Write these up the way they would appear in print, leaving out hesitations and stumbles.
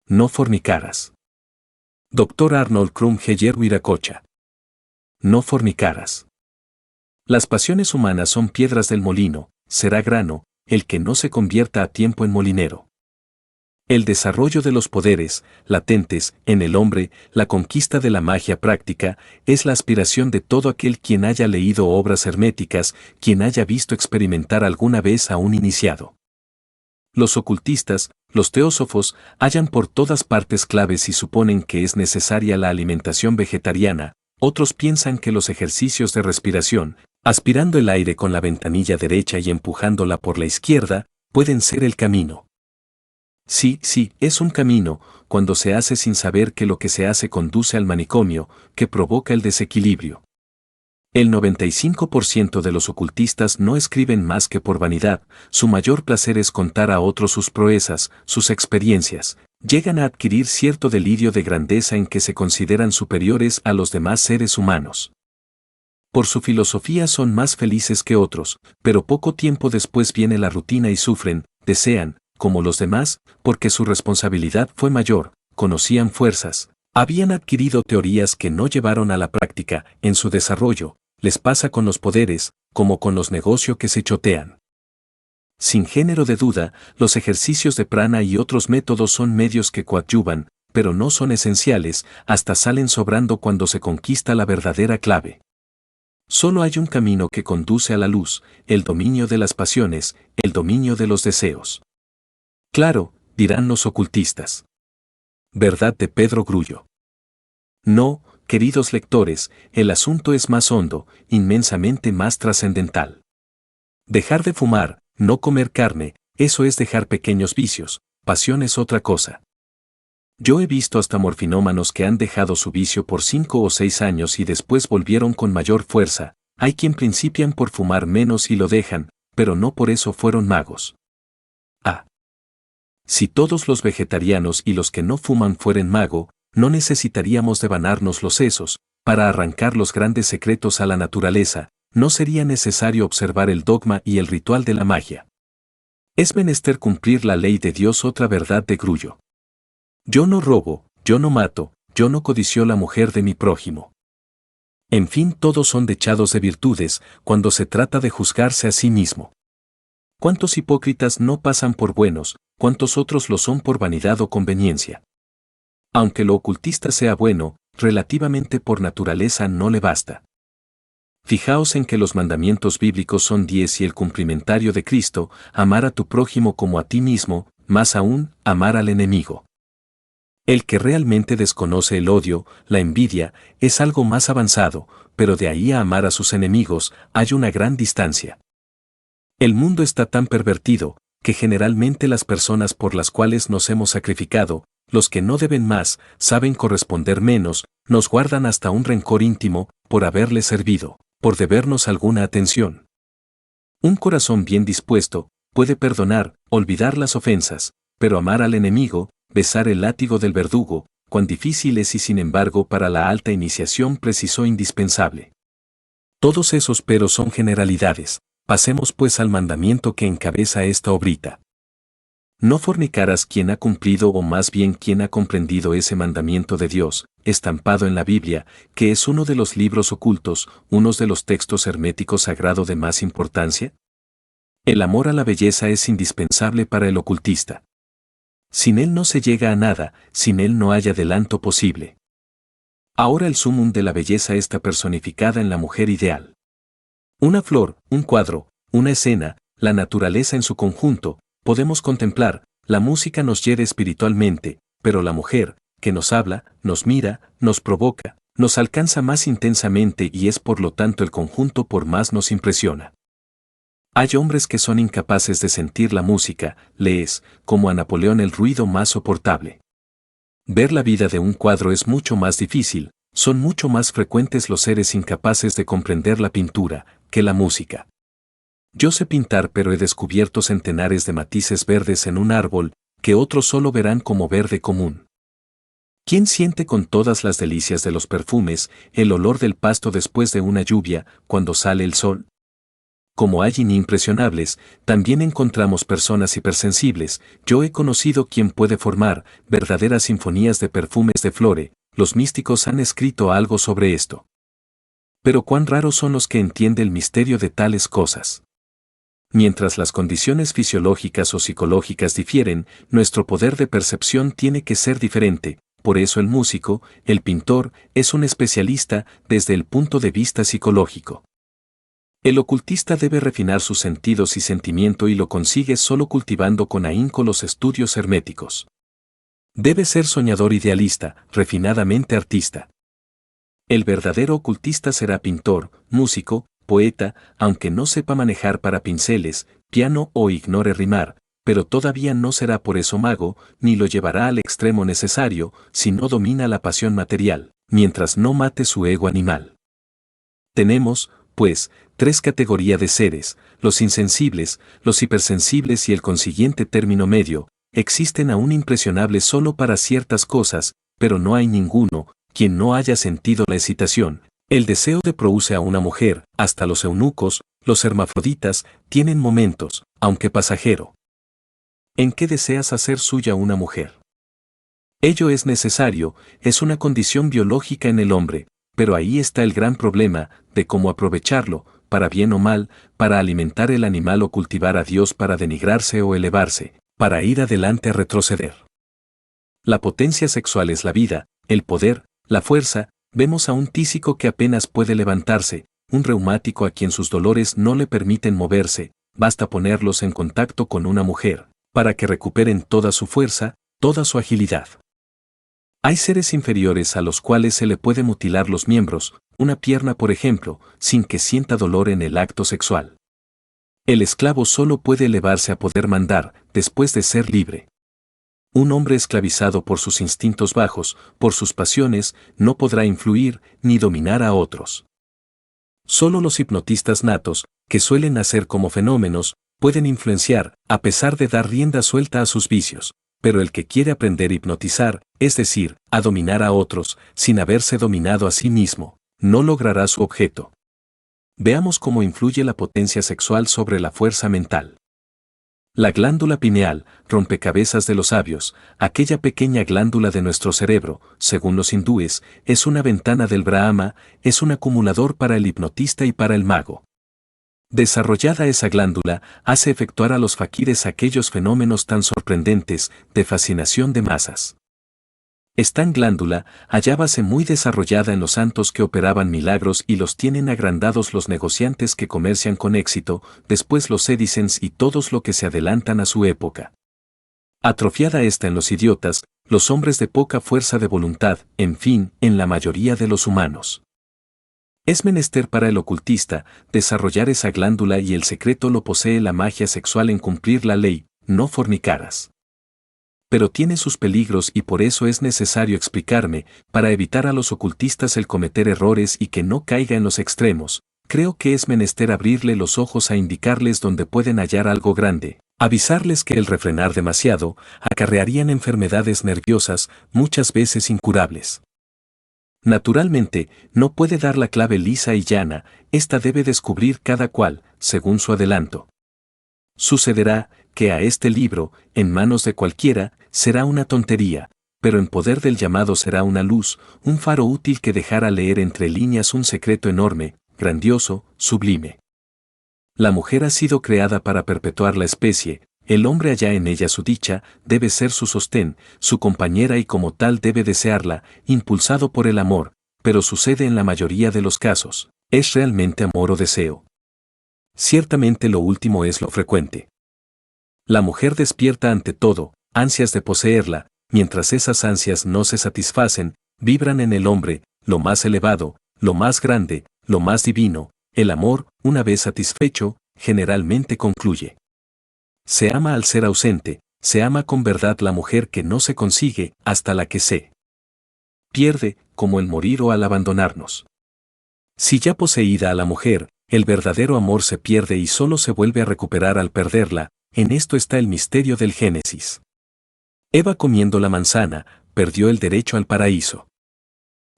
No fornicaras. Dr. Arnold Krumheyer Wiracocha. No fornicaras. Las pasiones humanas son piedras del molino, será grano, el que no se convierta a tiempo en molinero. El desarrollo de los poderes, latentes, en el hombre, la conquista de la magia práctica, es la aspiración de todo aquel quien haya leído obras herméticas, quien haya visto experimentar alguna vez a un iniciado. Los ocultistas, los teósofos, hallan por todas partes claves y suponen que es necesaria la alimentación vegetariana, otros piensan que los ejercicios de respiración, aspirando el aire con la ventanilla derecha y empujándola por la izquierda, pueden ser el camino. Sí, es un camino, cuando se hace sin saber que lo que se hace conduce al manicomio, que provoca el desequilibrio. El 95% de los ocultistas no escriben más que por vanidad, su mayor placer es contar a otros sus proezas, sus experiencias, llegan a adquirir cierto delirio de grandeza en que se consideran superiores a los demás seres humanos. Por su filosofía son más felices que otros, pero poco tiempo después viene la rutina y sufren, desean, como los demás, porque su responsabilidad fue mayor, conocían fuerzas, habían adquirido teorías que no llevaron a la práctica, en su desarrollo, les pasa con los poderes, como con los negocios que se chotean. Sin género de duda, los ejercicios de prana y otros métodos son medios que coadyuvan, pero no son esenciales, hasta salen sobrando cuando se conquista la verdadera clave. Solo hay un camino que conduce a la luz, el dominio de las pasiones, el dominio de los deseos. Claro, dirán los ocultistas. ¿Verdad de Pedro Grullo? No, queridos lectores, el asunto es más hondo, inmensamente más trascendental. Dejar de fumar, no comer carne, eso es dejar pequeños vicios, pasión es otra cosa. Yo he visto hasta morfinómanos que han dejado su vicio por 5 o 6 años y después volvieron con mayor fuerza, hay quien principian por fumar menos y lo dejan, pero no por eso fueron magos. Si todos los vegetarianos y los que no fuman fueran mago, no necesitaríamos devanarnos los sesos, para arrancar los grandes secretos a la naturaleza, no sería necesario observar el dogma y el ritual de la magia. Es menester cumplir la ley de Dios, otra verdad de Grullo. Yo no robo, yo no mato, yo no codicio la mujer de mi prójimo. En fin, todos son dechados de virtudes, cuando se trata de juzgarse a sí mismo. ¿Cuántos hipócritas no pasan por buenos, cuántos otros lo son por vanidad o conveniencia? Aunque lo ocultista sea bueno, relativamente por naturaleza no le basta. Fijaos en que los mandamientos bíblicos son 10 y el cumplimentario de Cristo, amar a tu prójimo como a ti mismo, más aún, amar al enemigo. El que realmente desconoce el odio, la envidia, es algo más avanzado, pero de ahí a amar a sus enemigos hay una gran distancia. El mundo está tan pervertido, que generalmente las personas por las cuales nos hemos sacrificado, los que no deben más, saben corresponder menos, nos guardan hasta un rencor íntimo, por haberles servido, por debernos alguna atención. Un corazón bien dispuesto, puede perdonar, olvidar las ofensas, pero amar al enemigo, besar el látigo del verdugo, cuán difícil es y sin embargo para la alta iniciación preciso indispensable. Todos esos peros son generalidades. Pasemos pues al mandamiento que encabeza esta obrita. No fornicarás. Quien ha cumplido o más bien quien ha comprendido ese mandamiento de Dios, estampado en la Biblia, que es uno de los libros ocultos, uno de los textos herméticos sagrado de más importancia? El amor a la belleza es indispensable para el ocultista. Sin él no se llega a nada, sin él no hay adelanto posible. Ahora el sumum de la belleza está personificada en la mujer ideal. Una flor, un cuadro, una escena, la naturaleza en su conjunto, podemos contemplar, la música nos hiere espiritualmente, pero la mujer, que nos habla, nos mira, nos provoca, nos alcanza más intensamente y es por lo tanto el conjunto por más nos impresiona. Hay hombres que son incapaces de sentir la música, le es, como a Napoleón, el ruido más soportable. Ver la vida de un cuadro es mucho más difícil, son mucho más frecuentes los seres incapaces de comprender la pintura, que la música. Yo sé pintar, pero he descubierto centenares de matices verdes en un árbol, que otros solo verán como verde común. ¿Quién siente con todas las delicias de los perfumes, el olor del pasto después de una lluvia, cuando sale el sol? como hay impresionables, también encontramos personas hipersensibles. Yo he conocido quien puede formar verdaderas sinfonías de perfumes de flore. Los místicos han escrito algo sobre esto. Pero cuán raros son los que entienden el misterio de tales cosas. Mientras las condiciones fisiológicas o psicológicas difieren, nuestro poder de percepción tiene que ser diferente. Por eso el músico, el pintor, es un especialista desde el punto de vista psicológico. El ocultista debe refinar sus sentidos y sentimiento y lo consigue solo cultivando con ahínco los estudios herméticos. Debe ser soñador idealista, refinadamente artista. El verdadero ocultista será pintor, músico, poeta, aunque no sepa manejar para pinceles, piano o ignore rimar, pero todavía no será por eso mago, ni lo llevará al extremo necesario, si no domina la pasión material, mientras no mate su ego animal. Tenemos, pues, tres categorías de seres: los insensibles, los hipersensibles y el consiguiente término medio. Existen aún impresionables solo para ciertas cosas, pero no hay ninguno quien no haya sentido la excitación, el deseo de produce a una mujer. Hasta los eunucos, los hermafroditas, tienen momentos, aunque pasajero. ¿En qué deseas hacer suya una mujer? Ello es necesario, es una condición biológica en el hombre, pero ahí está el gran problema de cómo aprovecharlo, para bien o mal, para alimentar el animal o cultivar a Dios para denigrarse o elevarse, para ir adelante o retroceder. La potencia sexual es la vida, el poder, la fuerza. Vemos a un tísico que apenas puede levantarse, un reumático a quien sus dolores no le permiten moverse, basta ponerlos en contacto con una mujer, para que recuperen toda su fuerza, toda su agilidad. Hay seres inferiores a los cuales se le puede mutilar los miembros, una pierna por ejemplo, sin que sienta dolor en el acto sexual. El esclavo solo puede elevarse a poder mandar, después de ser libre. Un hombre esclavizado por sus instintos bajos, por sus pasiones, no podrá influir ni dominar a otros. Solo los hipnotistas natos, que suelen nacer como fenómenos, pueden influenciar, a pesar de dar rienda suelta a sus vicios, pero el que quiere aprender a hipnotizar, es decir, a dominar a otros, sin haberse dominado a sí mismo, no logrará su objeto. Veamos cómo influye la potencia sexual sobre la fuerza mental. La glándula pineal, rompecabezas de los sabios, aquella pequeña glándula de nuestro cerebro, según los hindúes, es una ventana del Brahma, es un acumulador para el hipnotista y para el mago. Desarrollada esa glándula, hace efectuar a los faquires aquellos fenómenos tan sorprendentes, de fascinación de masas. Esta glándula hallábase muy desarrollada en los santos que operaban milagros y los tienen agrandados los negociantes que comercian con éxito, después los Edisons y todos los que se adelantan a su época. Atrofiada está en los idiotas, los hombres de poca fuerza de voluntad, en fin, en la mayoría de los humanos. Es menester para el ocultista desarrollar esa glándula y el secreto lo posee la magia sexual en cumplir la ley, no fornicarás. Pero tiene sus peligros y por eso es necesario explicarme, para evitar a los ocultistas el cometer errores y que no caiga en los extremos. Creo que es menester abrirle los ojos a indicarles donde pueden hallar algo grande, avisarles que el refrenar demasiado acarrearían enfermedades nerviosas, muchas veces incurables. Naturalmente, no puede dar la clave lisa y llana, esta debe descubrir cada cual, según su adelanto. Sucederá que a este libro, en manos de cualquiera, será una tontería, pero en poder del llamado será una luz, un faro útil que dejará leer entre líneas un secreto enorme, grandioso, sublime. La mujer ha sido creada para perpetuar la especie, el hombre halla en ella su dicha, debe ser su sostén, su compañera y como tal debe desearla, impulsado por el amor, pero sucede en la mayoría de los casos, ¿es realmente amor o deseo? Ciertamente lo último es lo frecuente. La mujer despierta ante todo, ansias de poseerla, mientras esas ansias no se satisfacen, vibran en el hombre, lo más elevado, lo más grande, lo más divino, el amor, una vez satisfecho, generalmente concluye. Se ama al ser ausente, se ama con verdad la mujer que no se consigue, hasta la que se pierde, como el morir o al abandonarnos. Si ya poseída a la mujer, el verdadero amor se pierde y solo se vuelve a recuperar al perderla, en esto está el misterio del Génesis. Eva comiendo la manzana, perdió el derecho al paraíso.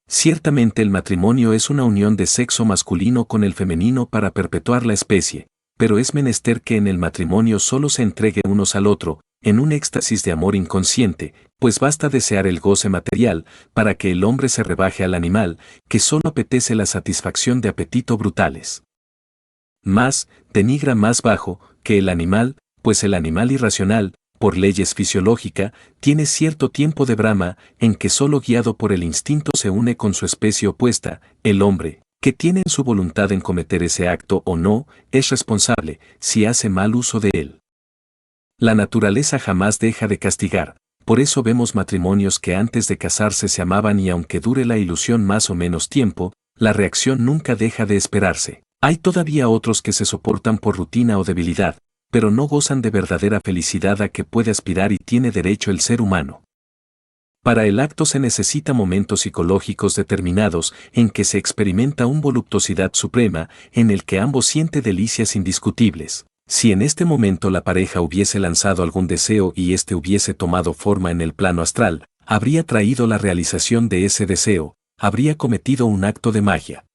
Ciertamente el matrimonio es una unión de sexo masculino con el femenino para perpetuar la especie, pero es menester que en el matrimonio solo se entregue unos al otro, en un éxtasis de amor inconsciente, pues basta desear el goce material para que el hombre se rebaje al animal, que solo apetece la satisfacción de apetito brutales. Más, denigra más bajo, que el animal, pues el animal irracional, por leyes fisiológicas, tiene cierto tiempo de brama en que solo guiado por el instinto se une con su especie opuesta, el hombre, que tiene en su voluntad en cometer ese acto o no, es responsable, si hace mal uso de él. La naturaleza jamás deja de castigar, por eso vemos matrimonios que antes de casarse se amaban y aunque dure la ilusión más o menos tiempo, la reacción nunca deja de esperarse. Hay todavía otros que se soportan por rutina o debilidad, pero no gozan de verdadera felicidad a que puede aspirar y tiene derecho el ser humano. Para el acto se necesita momentos psicológicos determinados en que se experimenta una voluptuosidad suprema en el que ambos sienten delicias indiscutibles. Si en este momento la pareja hubiese lanzado algún deseo y éste hubiese tomado forma en el plano astral, habría traído la realización de ese deseo, habría cometido un acto de magia.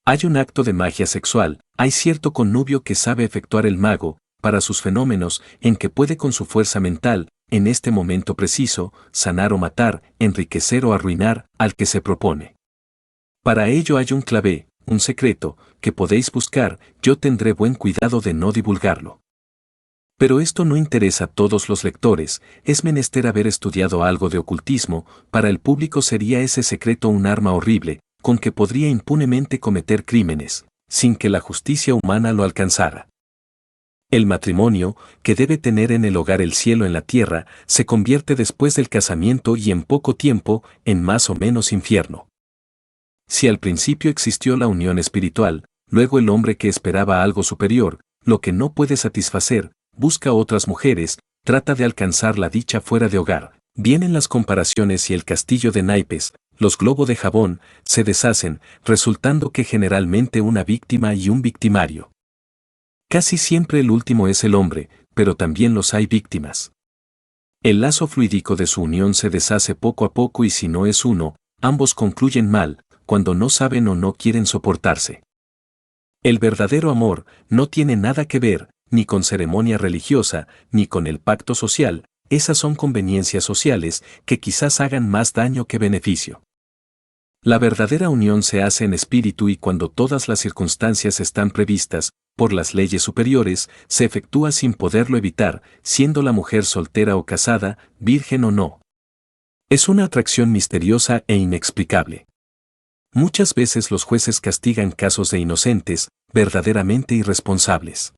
Hay un acto de magia sexual, hay cierto connubio que sabe efectuar el mago, para sus fenómenos, en que puede con su fuerza mental, en este momento preciso, sanar o matar, enriquecer o arruinar al que se propone. Para ello hay un clave, un secreto, que podéis buscar, yo tendré buen cuidado de no divulgarlo. Pero esto no interesa a todos los lectores, es menester haber estudiado algo de ocultismo, para el público sería ese secreto un arma horrible, con que podría impunemente cometer crímenes, sin que la justicia humana lo alcanzara. El matrimonio, que debe tener en el hogar el cielo en la tierra, se convierte después del casamiento y en poco tiempo, en más o menos infierno. Si al principio existió la unión espiritual, luego el hombre que esperaba algo superior, lo que no puede satisfacer, busca otras mujeres, trata de alcanzar la dicha fuera de hogar. Vienen las comparaciones y el castillo de naipes, los globos de jabón, se deshacen, resultando que generalmente una víctima y un victimario. Casi siempre el último es el hombre, pero también los hay víctimas. El lazo fluídico de su unión se deshace poco a poco y si no es uno, ambos concluyen mal, cuando no saben o no quieren soportarse. El verdadero amor no tiene nada que ver, ni con ceremonia religiosa, ni con el pacto social, esas son conveniencias sociales que quizás hagan más daño que beneficio. La verdadera unión se hace en espíritu y cuando todas las circunstancias están previstas, por las leyes superiores, se efectúa sin poderlo evitar, siendo la mujer soltera o casada, virgen o no. Es una atracción misteriosa e inexplicable. Muchas veces los jueces castigan casos de inocentes, verdaderamente irresponsables.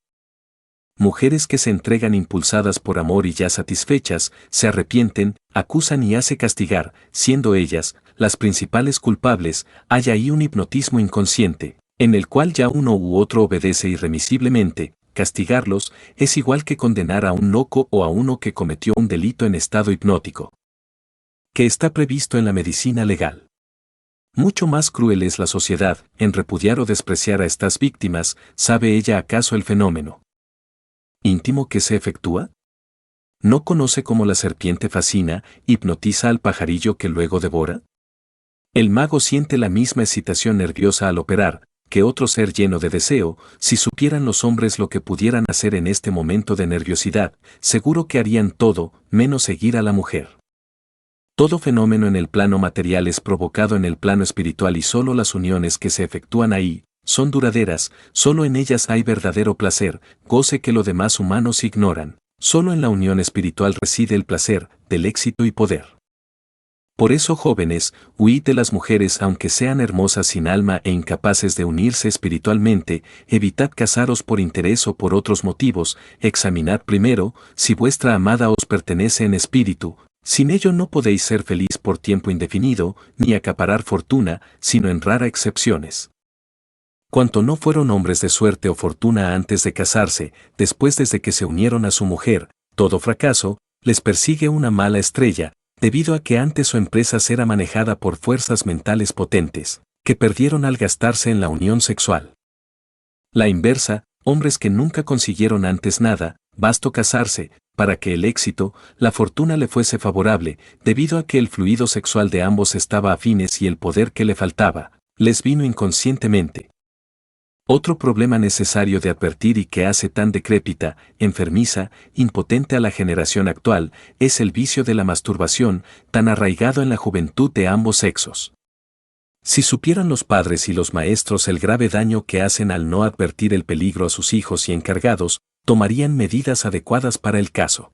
Mujeres que se entregan impulsadas por amor y ya satisfechas, se arrepienten, acusan y hace castigar, siendo ellas, las principales culpables, hay ahí un hipnotismo inconsciente, en el cual ya uno u otro obedece irremisiblemente. Castigarlos es igual que condenar a un loco o a uno que cometió un delito en estado hipnótico, que está previsto en la medicina legal. Mucho más cruel es la sociedad, en repudiar o despreciar a estas víctimas, ¿sabe ella acaso el fenómeno íntimo que se efectúa? ¿No conoce cómo la serpiente fascina, hipnotiza al pajarillo que luego devora? El mago siente la misma excitación nerviosa al operar, que otro ser lleno de deseo. Si supieran los hombres lo que pudieran hacer en este momento de nerviosidad, seguro que harían todo, menos seguir a la mujer. Todo fenómeno en el plano material es provocado en el plano espiritual y solo las uniones que se efectúan ahí son duraderas, solo en ellas hay verdadero placer, goce que los demás humanos ignoran. Solo en la unión espiritual reside el placer, del éxito y poder. Por eso, jóvenes, huid de las mujeres aunque sean hermosas sin alma e incapaces de unirse espiritualmente, evitad casaros por interés o por otros motivos, examinad primero si vuestra amada os pertenece en espíritu. Sin ello no podéis ser feliz por tiempo indefinido, ni acaparar fortuna, sino en raras excepciones. Cuanto no fueron hombres de suerte o fortuna antes de casarse, después desde que se unieron a su mujer, todo fracaso, les persigue una mala estrella, debido a que antes su empresa era manejada por fuerzas mentales potentes, que perdieron al gastarse en la unión sexual. La inversa, hombres que nunca consiguieron antes nada, bastó casarse, para que el éxito, la fortuna le fuese favorable, debido a que el fluido sexual de ambos estaba afines y el poder que le faltaba, les vino inconscientemente. Otro problema necesario de advertir y que hace tan decrépita, enfermiza, impotente a la generación actual, es el vicio de la masturbación, tan arraigado en la juventud de ambos sexos. Si supieran los padres y los maestros el grave daño que hacen al no advertir el peligro a sus hijos y encargados, tomarían medidas adecuadas para el caso.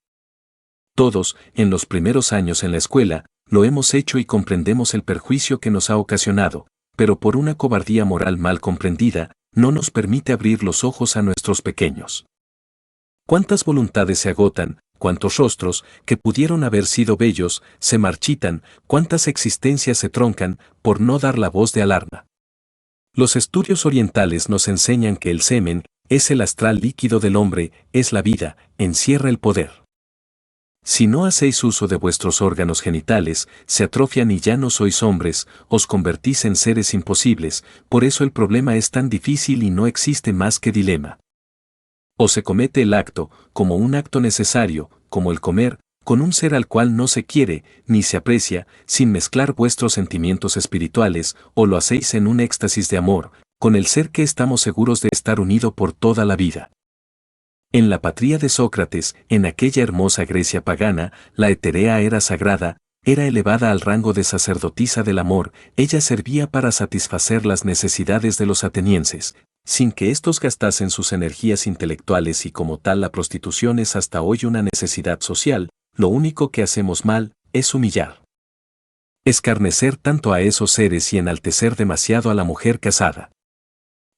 Todos, en los primeros años en la escuela, lo hemos hecho y comprendemos el perjuicio que nos ha ocasionado, pero por una cobardía moral mal comprendida, no nos permite abrir los ojos a nuestros pequeños. ¿Cuántas voluntades se agotan, cuántos rostros, que pudieron haber sido bellos, se marchitan, cuántas existencias se troncan, por no dar la voz de alarma? Los estudios orientales nos enseñan que el semen es el astral líquido del hombre, es la vida, encierra el poder. Si no hacéis uso de vuestros órganos genitales, se atrofian y ya no sois hombres, os convertís en seres imposibles, por eso el problema es tan difícil y no existe más que dilema. O se comete el acto, como un acto necesario, como el comer, con un ser al cual no se quiere, ni se aprecia, sin mezclar vuestros sentimientos espirituales, o lo hacéis en un éxtasis de amor, con el ser que estamos seguros de estar unido por toda la vida. En la patria de Sócrates, en aquella hermosa Grecia pagana, la Eterea era sagrada, era elevada al rango de sacerdotisa del amor, ella servía para satisfacer las necesidades de los atenienses, sin que éstos gastasen sus energías intelectuales y como tal la prostitución es hasta hoy una necesidad social, lo único que hacemos mal es humillar. Escarnecer tanto a esos seres y enaltecer demasiado a la mujer casada.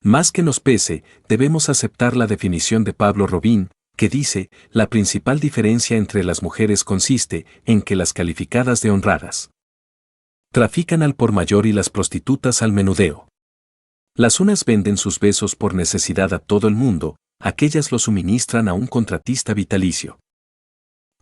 Más que nos pese, debemos aceptar la definición de Pablo Robin, que dice, la principal diferencia entre las mujeres consiste en que las calificadas de honradas trafican al por mayor y las prostitutas al menudeo. Las unas venden sus besos por necesidad a todo el mundo, aquellas lo suministran a un contratista vitalicio.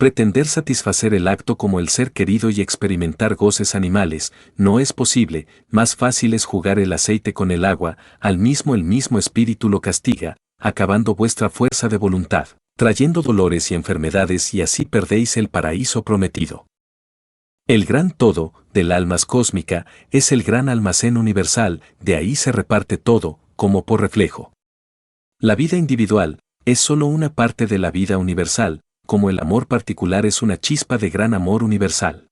Pretender satisfacer el acto como el ser querido y experimentar goces animales, no es posible, más fácil es jugar el aceite con el agua, el mismo espíritu lo castiga, acabando vuestra fuerza de voluntad, trayendo dolores y enfermedades y así perdéis el paraíso prometido. El gran todo, del almas cósmica, es el gran almacén universal, de ahí se reparte todo, como por reflejo. La vida individual, es solo una parte de la vida universal, como el amor particular es una chispa de gran amor universal.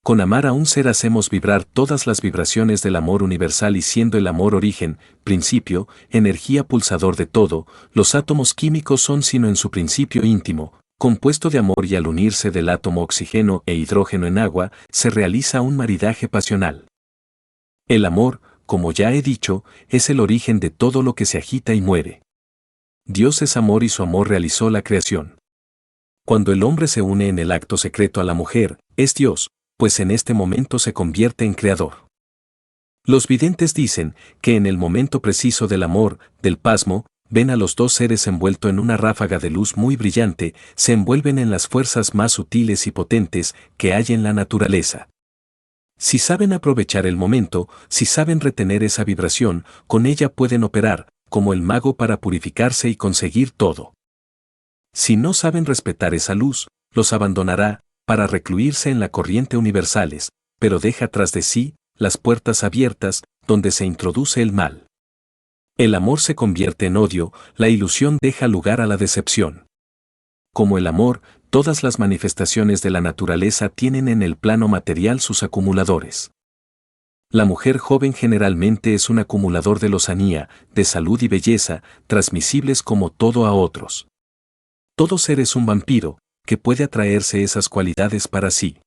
Con amar a un ser hacemos vibrar todas las vibraciones del amor universal y siendo el amor origen, principio, energía pulsador de todo, los átomos químicos son sino en su principio íntimo, compuesto de amor y al unirse del átomo oxígeno e hidrógeno en agua, se realiza un maridaje pasional. El amor, como ya he dicho, es el origen de todo lo que se agita y muere. Dios es amor y su amor realizó la creación. Cuando el hombre se une en el acto secreto a la mujer, es Dios, pues en este momento se convierte en creador. Los videntes dicen que en el momento preciso del amor, del pasmo, ven a los dos seres envueltos en una ráfaga de luz muy brillante, se envuelven en las fuerzas más sutiles y potentes que hay en la naturaleza. Si saben aprovechar el momento, si saben retener esa vibración, con ella pueden operar, como el mago para purificarse y conseguir todo. Si no saben respetar esa luz, los abandonará, para recluirse en la corriente universales, pero deja tras de sí las puertas abiertas, donde se introduce el mal. El amor se convierte en odio, la ilusión deja lugar a la decepción. Como el amor, todas las manifestaciones de la naturaleza tienen en el plano material sus acumuladores. La mujer joven generalmente es un acumulador de lozanía, de salud y belleza, transmisibles como todo a otros. Todo ser es un vampiro, que puede atraerse esas cualidades para sí.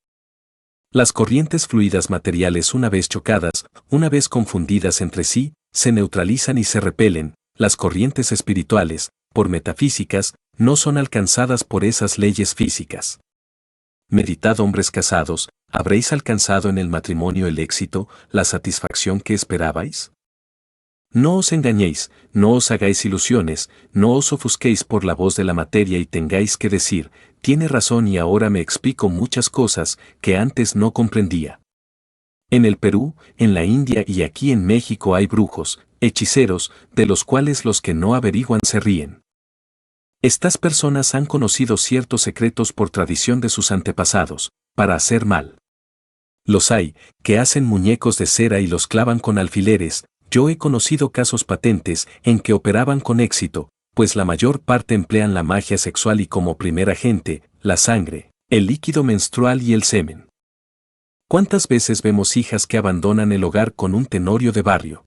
Las corrientes fluidas materiales una vez chocadas, una vez confundidas entre sí, se neutralizan y se repelen, las corrientes espirituales, por metafísicas, no son alcanzadas por esas leyes físicas. Meditad hombres casados, ¿habréis alcanzado en el matrimonio el éxito, la satisfacción que esperabais? No os engañéis, no os hagáis ilusiones, no os ofusquéis por la voz de la materia y tengáis que decir, tiene razón y ahora me explico muchas cosas que antes no comprendía. En el Perú, en la India y aquí en México hay brujos, hechiceros, de los cuales los que no averiguan se ríen. Estas personas han conocido ciertos secretos por tradición de sus antepasados, para hacer mal. Los hay, que hacen muñecos de cera y los clavan con alfileres, Yo he conocido casos patentes en que operaban con éxito, pues la mayor parte emplean la magia sexual y como primer agente, la sangre, el líquido menstrual y el semen. ¿Cuántas veces vemos hijas que abandonan el hogar con un tenorio de barrio?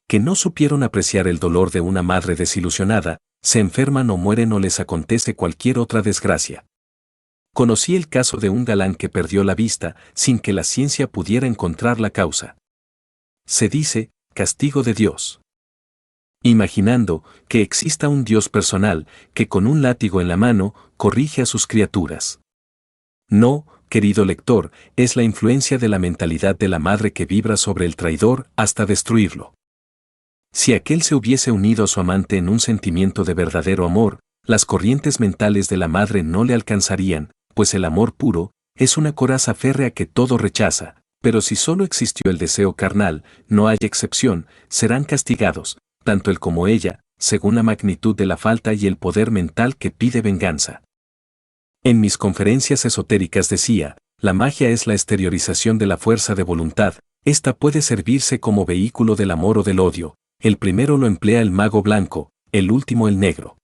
Que no supieron apreciar el dolor de una madre desilusionada, se enferman o mueren o les acontece cualquier otra desgracia. Conocí el caso de un galán que perdió la vista sin que la ciencia pudiera encontrar la causa. Se dice, castigo de Dios. Imaginando que exista un Dios personal que con un látigo en la mano corrige a sus criaturas. No, querido lector, es la influencia de la mentalidad de la madre que vibra sobre el traidor hasta destruirlo. Si aquel se hubiese unido a su amante en un sentimiento de verdadero amor, las corrientes mentales de la madre no le alcanzarían, pues el amor puro es una coraza férrea que todo rechaza, pero si solo existió el deseo carnal, no hay excepción, serán castigados, tanto él como ella, según la magnitud de la falta y el poder mental que pide venganza. En mis conferencias esotéricas decía, la magia es la exteriorización de la fuerza de voluntad, esta puede servirse como vehículo del amor o del odio, el primero lo emplea el mago blanco, el último el negro.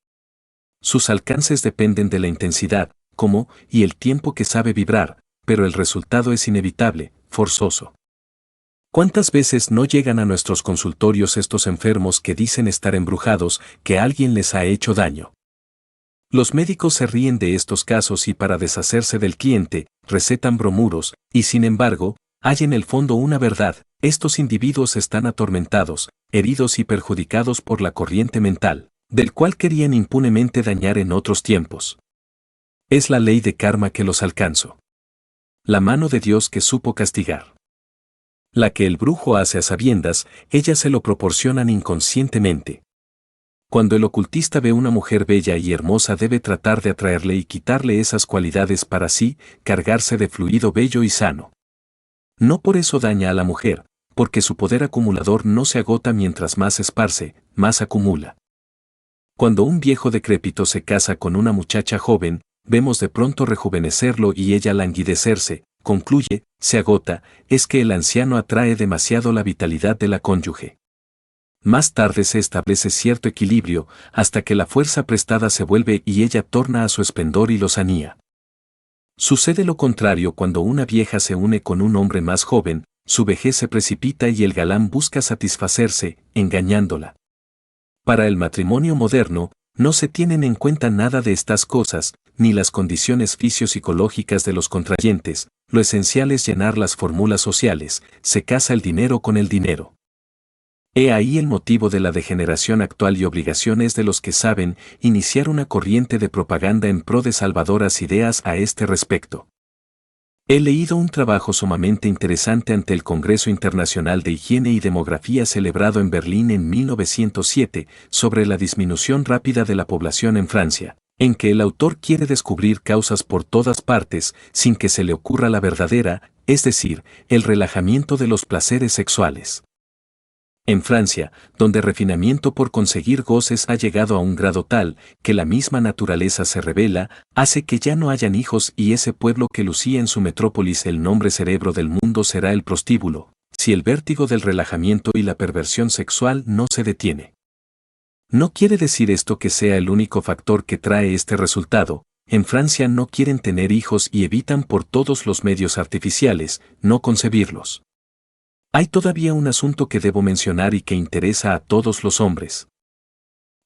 Sus alcances dependen de la intensidad, cómo y el tiempo que sabe vibrar, pero el resultado es inevitable, forzoso. ¿Cuántas veces no llegan a nuestros consultorios estos enfermos que dicen estar embrujados, que alguien les ha hecho daño? Los médicos se ríen de estos casos y para deshacerse del cliente, recetan bromuros, y sin embargo, hay en el fondo una verdad, estos individuos están atormentados, heridos y perjudicados por la corriente mental, del cual querían impunemente dañar en otros tiempos. Es la ley de karma que los alcanzó. La mano de Dios que supo castigar. La que el brujo hace a sabiendas, ellas se lo proporcionan inconscientemente. Cuando el ocultista ve una mujer bella y hermosa debe tratar de atraerle y quitarle esas cualidades para así cargarse de fluido bello y sano. No por eso daña a la mujer, porque su poder acumulador no se agota mientras más esparce, más acumula. Cuando un viejo decrépito se casa con una muchacha joven, vemos de pronto rejuvenecerlo y ella languidecerse, concluye, se agota, es que el anciano atrae demasiado la vitalidad de la cónyuge. Más tarde se establece cierto equilibrio, hasta que la fuerza prestada se vuelve y ella torna a su esplendor y lozanía. Sucede lo contrario cuando una vieja se une con un hombre más joven, su vejez se precipita y el galán busca satisfacerse, engañándola. Para el matrimonio moderno, no se tienen en cuenta nada de estas cosas, ni las condiciones fisiopsicológicas de los contrayentes, lo esencial es llenar las fórmulas sociales, se casa el dinero con el dinero. He ahí el motivo de la degeneración actual y obligaciones de los que saben iniciar una corriente de propaganda en pro de salvadoras ideas a este respecto. He leído un trabajo sumamente interesante ante el Congreso Internacional de Higiene y Demografía celebrado en Berlín en 1907 sobre la disminución rápida de la población en Francia, en que el autor quiere descubrir causas por todas partes sin que se le ocurra la verdadera, es decir, el relajamiento de los placeres sexuales. En Francia, donde refinamiento por conseguir goces ha llegado a un grado tal que la misma naturaleza se revela, hace que ya no hayan hijos y ese pueblo que lucía en su metrópolis el nombre cerebro del mundo será el prostíbulo, si el vértigo del relajamiento y la perversión sexual no se detiene. No quiere decir esto que sea el único factor que trae este resultado. En Francia no quieren tener hijos y evitan por todos los medios artificiales, no concebirlos. Hay todavía un asunto que debo mencionar y que interesa a todos los hombres.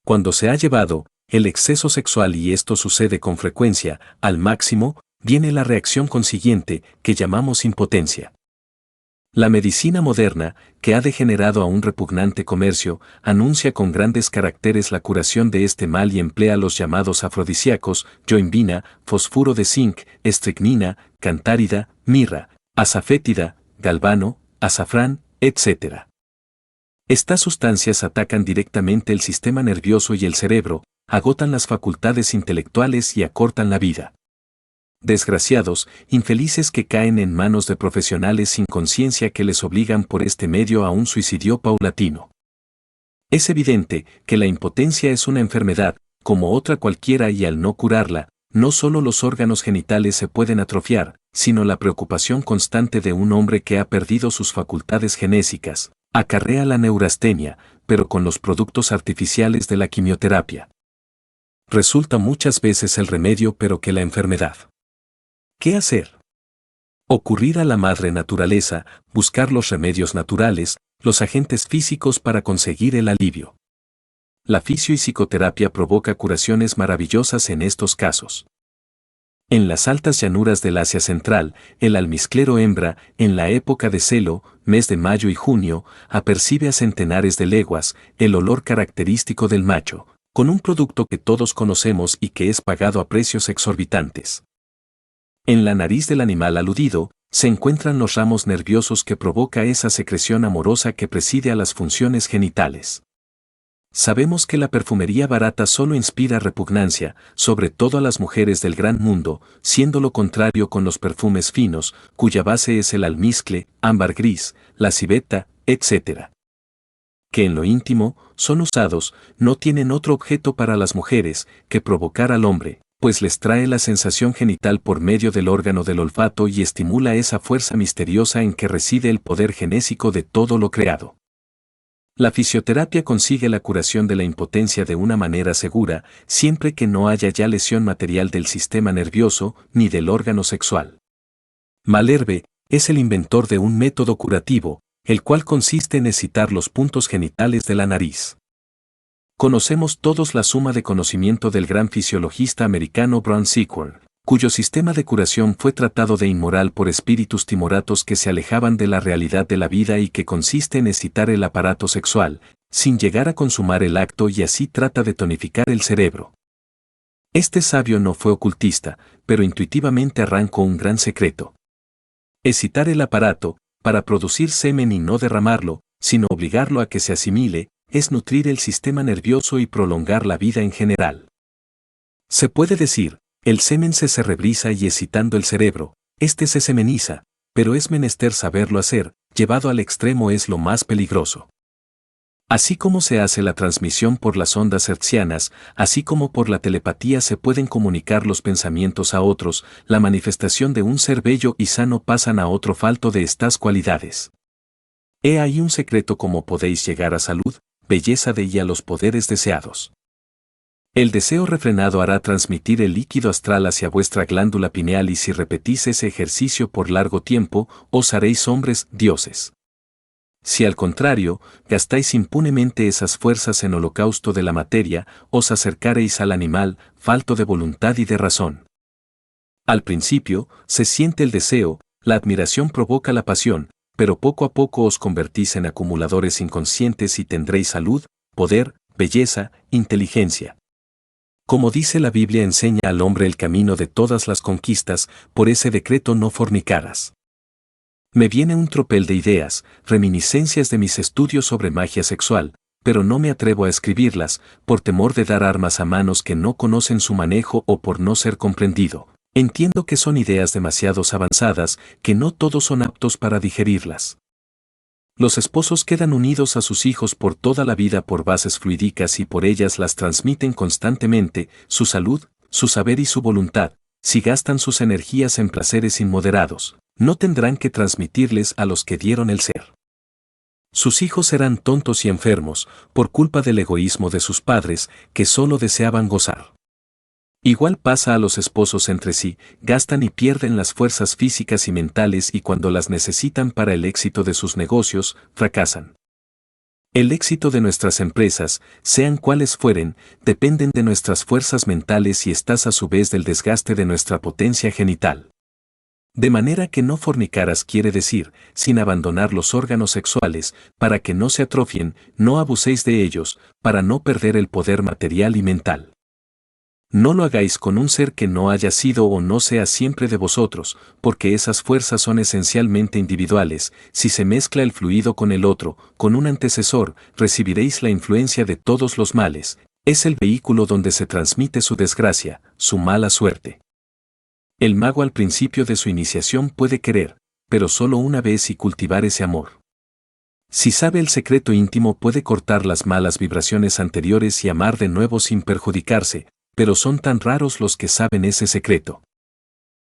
Cuando se ha llevado el exceso sexual, y esto sucede con frecuencia, al máximo, viene la reacción consiguiente, que llamamos impotencia. La medicina moderna, que ha degenerado a un repugnante comercio, anuncia con grandes caracteres la curación de este mal y emplea los llamados afrodisíacos, yoimbina, fosfuro de zinc, estricnina, cantárida, mirra, azafétida, galvano, azafrán, etc. Estas sustancias atacan directamente el sistema nervioso y el cerebro, agotan las facultades intelectuales y acortan la vida. Desgraciados, infelices que caen en manos de profesionales sin conciencia que les obligan por este medio a un suicidio paulatino. Es evidente que la impotencia es una enfermedad, como otra cualquiera, y al no curarla, no solo los órganos genitales se pueden atrofiar, sino la preocupación constante de un hombre que ha perdido sus facultades genésicas, Acarrea la neurastenia, pero con los productos artificiales de la quimioterapia. Resulta muchas veces el remedio pero que la enfermedad. ¿Qué hacer? Ocurrir a la madre naturaleza, buscar los remedios naturales, los agentes físicos para conseguir el alivio. La fisio y psicoterapia provoca curaciones maravillosas en estos casos. En las altas llanuras del Asia Central, el almizclero hembra, en la época de celo, mes de mayo y junio, apercibe a centenares de leguas el olor característico del macho, con un producto que todos conocemos y que es pagado a precios exorbitantes. En la nariz del animal aludido, se encuentran los ramos nerviosos que provoca esa secreción amorosa que preside a las funciones genitales. Sabemos que la perfumería barata solo inspira repugnancia, sobre todo a las mujeres del gran mundo, siendo lo contrario con los perfumes finos, cuya base es el almizcle, ámbar gris, la civeta, etc. Que en lo íntimo, son usados, no tienen otro objeto para las mujeres que provocar al hombre, pues les trae la sensación genital por medio del órgano del olfato y estimula esa fuerza misteriosa en que reside el poder genésico de todo lo creado. La fisioterapia consigue la curación de la impotencia de una manera segura, siempre que no haya ya lesión material del sistema nervioso ni del órgano sexual. Malherbe es el inventor de un método curativo, el cual consiste en excitar los puntos genitales de la nariz. Conocemos todos la suma de conocimiento del gran fisiologista americano Brown Sequard, cuyo sistema de curación fue tratado de inmoral por espíritus timoratos que se alejaban de la realidad de la vida y que consiste en excitar el aparato sexual, sin llegar a consumar el acto y así trata de tonificar el cerebro. Este sabio no fue ocultista, pero intuitivamente arrancó un gran secreto. Excitar el aparato, para producir semen y no derramarlo, sino obligarlo a que se asimile, es nutrir el sistema nervioso y prolongar la vida en general. Se puede decir, el semen se cerebriza y excitando el cerebro, este se semeniza, pero es menester saberlo hacer, llevado al extremo es lo más peligroso. Así como se hace la transmisión por las ondas hertzianas, así como por la telepatía se pueden comunicar los pensamientos a otros, la manifestación de un ser bello y sano pasan a otro falto de estas cualidades. He ahí un secreto cómo podéis llegar a salud, belleza de y a los poderes deseados. El deseo refrenado hará transmitir el líquido astral hacia vuestra glándula pineal y si repetís ese ejercicio por largo tiempo, os haréis hombres, dioses. Si al contrario, gastáis impunemente esas fuerzas en holocausto de la materia, os acercaréis al animal, falto de voluntad y de razón. Al principio, se siente el deseo, la admiración provoca la pasión, pero poco a poco os convertís en acumuladores inconscientes y tendréis salud, poder, belleza, inteligencia. Como dice la Biblia, enseña al hombre el camino de todas las conquistas, por ese decreto no fornicarás. Me viene un tropel de ideas, reminiscencias de mis estudios sobre magia sexual, pero no me atrevo a escribirlas, por temor de dar armas a manos que no conocen su manejo o por no ser comprendido. Entiendo que son ideas demasiado avanzadas, que no todos son aptos para digerirlas. Los esposos quedan unidos a sus hijos por toda la vida por bases fluídicas y por ellas las transmiten constantemente, su salud, su saber y su voluntad. Si gastan sus energías en placeres inmoderados, no tendrán que transmitirles a los que dieron el ser. Sus hijos serán tontos y enfermos, por culpa del egoísmo de sus padres, que solo deseaban gozar. Igual pasa a los esposos entre sí, gastan y pierden las fuerzas físicas y mentales y cuando las necesitan para el éxito de sus negocios, fracasan. El éxito de nuestras empresas, sean cuales fueren, dependen de nuestras fuerzas mentales y estas a su vez del desgaste de nuestra potencia genital. De manera que no fornicarás quiere decir, sin abandonar los órganos sexuales, para que no se atrofien, no abuséis de ellos, para no perder el poder material y mental. No lo hagáis con un ser que no haya sido o no sea siempre de vosotros, porque esas fuerzas son esencialmente individuales. Si se mezcla el fluido con el otro, con un antecesor, recibiréis la influencia de todos los males. Es el vehículo donde se transmite su desgracia, su mala suerte. El mago al principio de su iniciación puede querer, pero solo una vez y cultivar ese amor. Si sabe el secreto íntimo puede cortar las malas vibraciones anteriores y amar de nuevo sin perjudicarse, pero son tan raros los que saben ese secreto.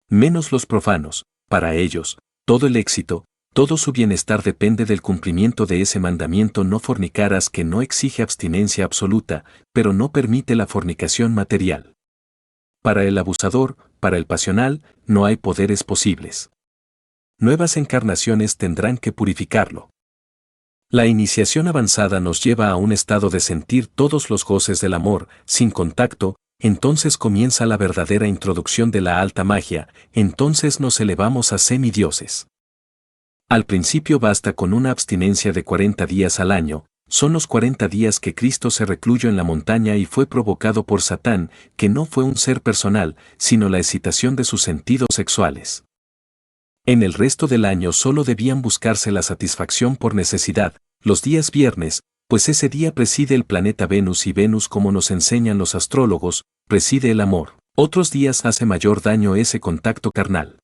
Menos los profanos, para ellos, todo el éxito, Todo su bienestar depende del cumplimiento de ese mandamiento: no fornicarás, que no exige abstinencia absoluta, pero no permite la fornicación material. Para el abusador, para el pasional, no hay poderes posibles. Nuevas encarnaciones tendrán que purificarlo. La iniciación avanzada nos lleva a un estado de sentir todos los goces del amor, sin contacto. Entonces comienza la verdadera introducción de la alta magia, entonces nos elevamos a semidioses. Al principio basta con una abstinencia de 40 días al año. Son los 40 días que Cristo se recluyó en la montaña y fue provocado por Satán, que no fue un ser personal, sino la excitación de sus sentidos sexuales. En el resto del año solo debían buscarse la satisfacción por necesidad, los días viernes, pues ese día preside el planeta Venus y Venus, como nos enseñan los astrólogos, preside el amor. Otros días hace mayor daño ese contacto carnal.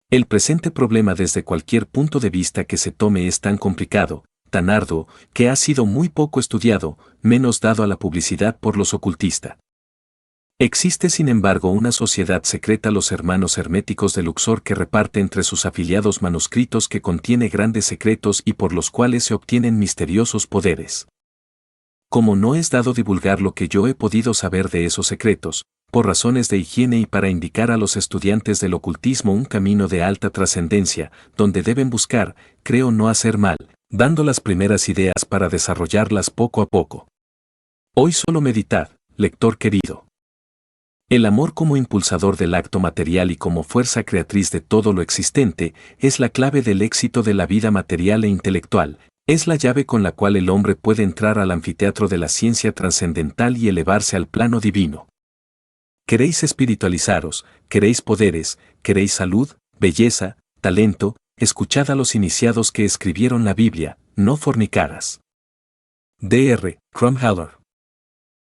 El presente problema, desde cualquier punto de vista que se tome, es tan complicado, tan arduo, que ha sido muy poco estudiado, menos dado a la publicidad por los ocultistas. Existe sin embargo una sociedad secreta, los hermanos herméticos de Luxor, que reparte entre sus afiliados manuscritos que contiene grandes secretos y por los cuales se obtienen misteriosos poderes. Como no es dado divulgar lo que yo he podido saber de esos secretos, por razones de higiene y para indicar a los estudiantes del ocultismo un camino de alta trascendencia, donde deben buscar, creo no hacer mal, dando las primeras ideas para desarrollarlas poco a poco. Hoy solo meditad, lector querido. El amor como impulsador del acto material y como fuerza creatriz de todo lo existente es la clave del éxito de la vida material e intelectual, es la llave con la cual el hombre puede entrar al anfiteatro de la ciencia trascendental y elevarse al plano divino. ¿Queréis espiritualizaros? ¿Queréis poderes? ¿Queréis salud, belleza, talento? Escuchad a los iniciados que escribieron la Biblia: no fornicarás. Dr. Krumhaller.